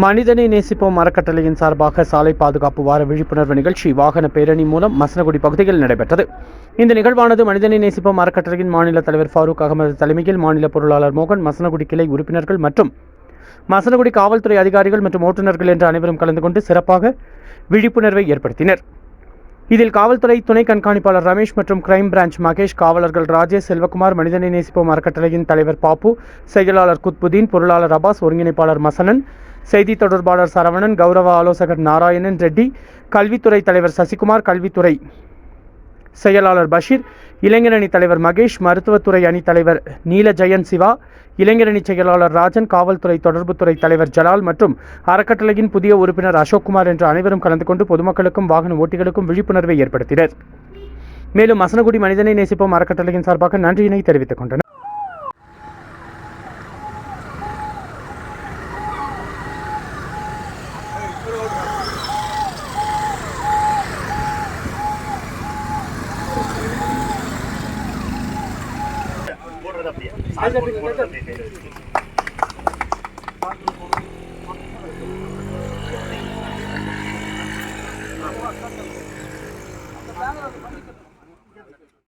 மனிதனை நேசிப்போம் அறக்கட்டளையின் சார்பாக சாலை பாதுகாப்பு வார விழிப்புணர்வு நிகழ்ச்சி வாகன பேரணி மூலம் மசனகுடி பகுதியில் நடைபெற்றது. இந்த நிகழ்வானது மனிதனை நேசிப்போம் அறக்கட்டளையின் மாநில தலைவர் ஃபாரூக் அகமது தலைமையில் மாநில பொருளாளர் மோகன், மசனகுடி கிளை உறுப்பினர்கள் மற்றும் மசனகுடி காவல்துறை அதிகாரிகள் மற்றும் ஓட்டுநர்கள் என்ற அனைவரும் கலந்து கொண்டு சிறப்பாக விழிப்புணர்வை ஏற்படுத்தினர். இதில் காவல்துறை துணை கண்காணிப்பாளர் ரமேஷ் மற்றும் கிரைம் பிரான்ச் மகேஷ், காவலர்கள் ராஜேஷ், செல்வகுமார், மனிதனை நேசிப்போம் அறக்கட்டளையின் தலைவர் பாப்பு, செயலாளர் குத்புதீன், பொருளாளர் அபாஸ், ஒருங்கிணைப்பாளர் மசனன், செய்தி தொடர்பாளர் சரவணன், கௌரவ ஆலோசகர் நாராயணன் ரெட்டி, கல்வித்துறை தலைவர் சசிகுமார், கல்வித்துறை செயலாளர் பஷீர், இளைஞரணி தலைவர் மகேஷ், மருத்துவத்துறை அணி தலைவர் நீலஜெயன் சிவா, இளைஞரணி செயலாளர் ராஜன், காவல்துறை தொடர்புத்துறை தலைவர் ஜலால் மற்றும் அறக்கட்டளையின் புதிய உறுப்பினர் அசோக்குமார் என்ற அனைவரும் கலந்து கொண்டு பொதுமக்களுக்கும் வாகன ஓட்டிகளுக்கும் விழிப்புணர்வை ஏற்படுத்தினர். மேலும் மசனகுடி மனிதனை நேசிப்போம் அறக்கட்டளையின் சார்பாக நன்றியினை தெரிவித்துக் கொண்டனர்.